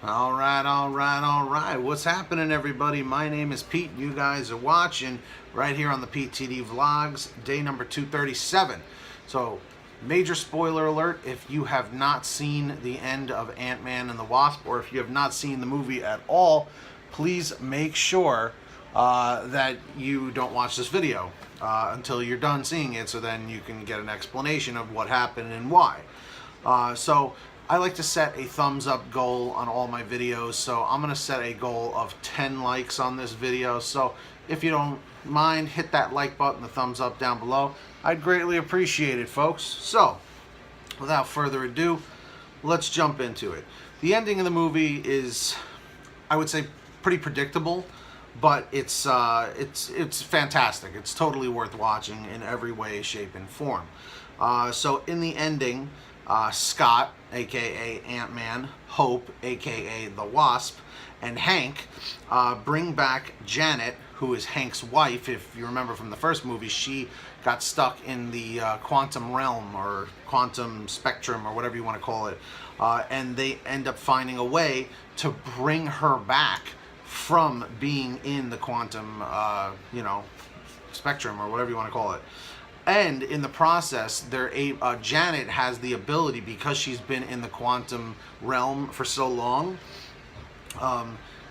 All right. What's happening, everybody? My name is Pete. You guys are watching right here on the PTD Vlogs, day number 237. So, major spoiler alert, if you have not seen the end of Ant-Man and the Wasp, or if you have not seen the movie at all, please make sure that you don't watch this video until you're done seeing it, so then you can get an explanation of what happened and why. So I like to set a thumbs up goal on all my videos, so I'm going to set a goal of 10 likes on this video. So if you don't mind, hit that like button, the thumbs up down below. I'd greatly appreciate it, folks. So without further ado, let's jump into it. The ending of the movie is, I would say, pretty predictable, but it's fantastic. It's totally worth watching in every way, shape, and form. So in the ending, Scott, aka Ant-Man, Hope, aka the Wasp, and Hank bring back Janet, who is Hank's wife. If you remember from the first movie, she got stuck in the quantum realm or quantum spectrum or whatever you want to call it, and they end up finding a way to bring her back from being in the quantum spectrum or whatever you want to call it. And in the process, Janet has the ability, because she's been in the quantum realm for so long,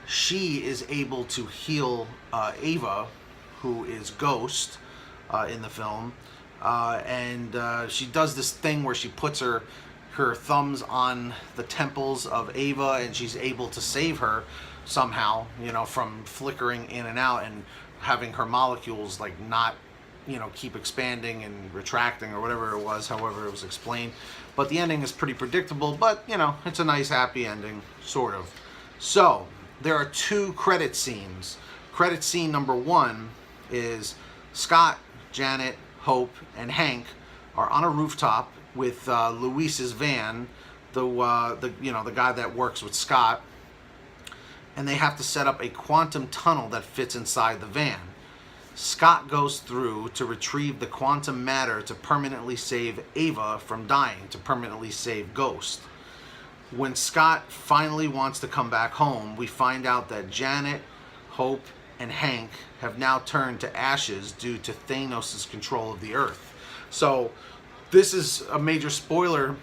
she is able to heal Ava, who is Ghost in the film. And she does this thing where she puts her thumbs on the temples of Ava, and she's able to save her somehow, from flickering in and out and having her molecules not keep expanding and retracting or whatever it was, however it was explained. But the ending is pretty predictable, but it's a nice happy ending, sort of. So there are two credit scenes. Credit scene number one is Scott, Janet, Hope, and Hank are on a rooftop with Luis's van, the guy that works with Scott, and they have to set up a quantum tunnel that fits inside the van. Scott goes through to retrieve the quantum matter to permanently save Ava from dying, to permanently save Ghost. When Scott finally wants to come back home, we find out that Janet, Hope, and Hank have now turned to ashes due to Thanos' control of the Earth. So this is a major spoiler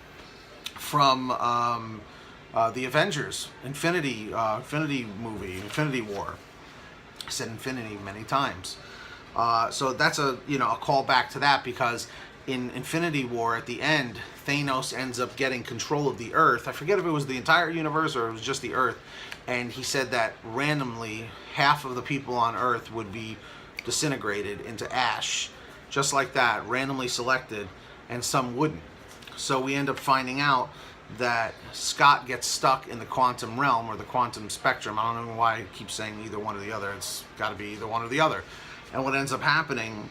from the Avengers Infinity movie, Infinity War. I said Infinity many times. So that's a call back to that, because in Infinity War at the end, Thanos ends up getting control of the Earth. I forget if it was the entire universe or it was just the Earth, and he said that randomly half of the people on Earth would be disintegrated into ash, just like that, randomly selected, and some wouldn't. So we end up finding out that Scott gets stuck in the quantum realm or the quantum spectrum. I don't know why I keep saying either one or the other. It's got to be either one or the other. And what ends up happening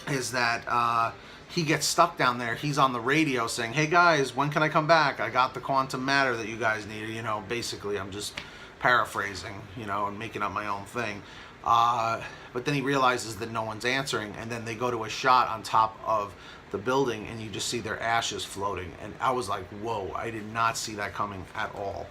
is that he gets stuck down there. He's on the radio saying, "Hey guys, when can I come back? I got the quantum matter that you guys need." Basically, I'm just paraphrasing, and making up my own thing. But then he realizes that no one's answering, and then they go to a shot on top of the building, and you just see their ashes floating. And I was like, whoa, I did not see that coming at all.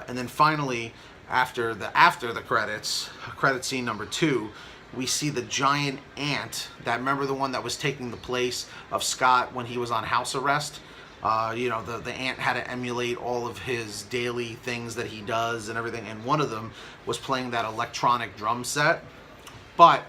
And then finally, after the credits, credit scene number two, we see the giant ant, remember the one that was taking the place of Scott when he was on house arrest? The ant had to emulate all of his daily things that he does and everything, and one of them was playing that electronic drum set. But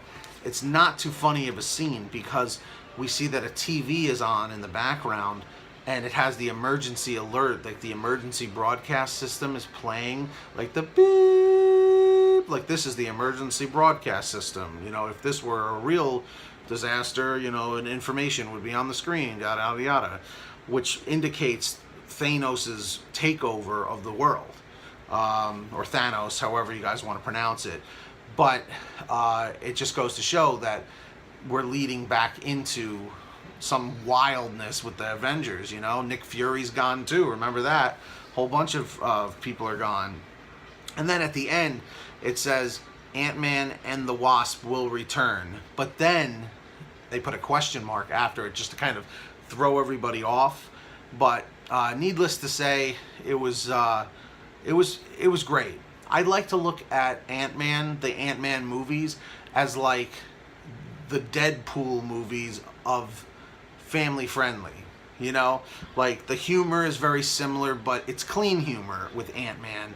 it's not too funny of a scene, because we see that a TV is on in the background, and it has the emergency alert, the emergency broadcast system is playing, the beep, this is the emergency broadcast system. If this were a real disaster, and information would be on the screen, yada, yada, yada, which indicates Thanos' takeover of the world, or Thanos, however you guys want to pronounce it. But it just goes to show that we're leading back into some wildness with the Avengers. Nick Fury's gone too, remember that? Whole bunch of people are gone. And then at the end, it says Ant-Man and the Wasp will return. But then they put a question mark after it just to kind of throw everybody off. But needless to say, it was it was great. I like to look at Ant-Man, the Ant-Man movies, as like the Deadpool movies of family friendly. You know, like the humor is very similar, but it's clean humor with Ant-Man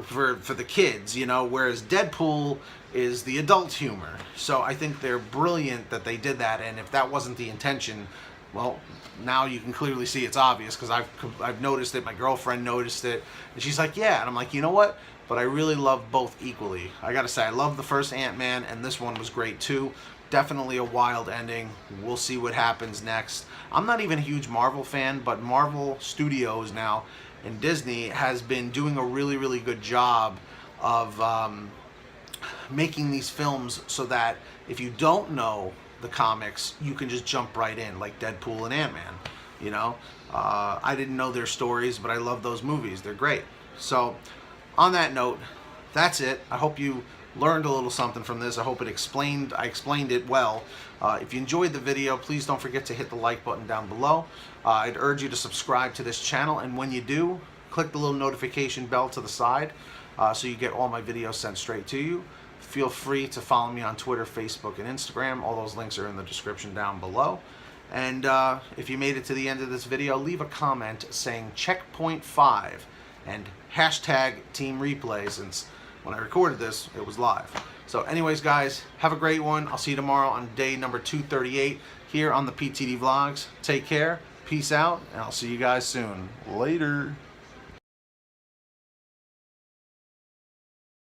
for the kids, you know, whereas Deadpool is the adult humor. So I think they're brilliant that they did that, and if that wasn't the intention, well, now you can clearly see it's obvious, because I've noticed it, my girlfriend noticed it, and she's like, yeah, and I'm like, you know what? But I really love both equally. I gotta say, I love the first Ant-Man, and this one was great too. Definitely a wild ending. We'll see what happens next. I'm not even a huge Marvel fan, but Marvel Studios now and Disney has been doing a really, really good job of making these films so that if you don't know the comics, you can just jump right in, like Deadpool and Ant-Man. You know, I didn't know their stories, but I love those movies. They're great. So, on that note, that's it. I hope you learned a little something from this. I hope I explained it well. If you enjoyed the video, please don't forget to hit the like button down below. I'd urge you to subscribe to this channel, and when you do, click the little notification bell to the side so you get all my videos sent straight to you. Feel free to follow me on Twitter, Facebook, and Instagram. All those links are in the description down below. And if you made it to the end of this video, leave a comment saying checkpoint 5 and hashtag Team Replay, since when I recorded this, it was live. So anyways, guys, have a great one. I'll see you tomorrow on day number 238 here on the PTD Vlogs. Take care, peace out, and I'll see you guys soon. Later.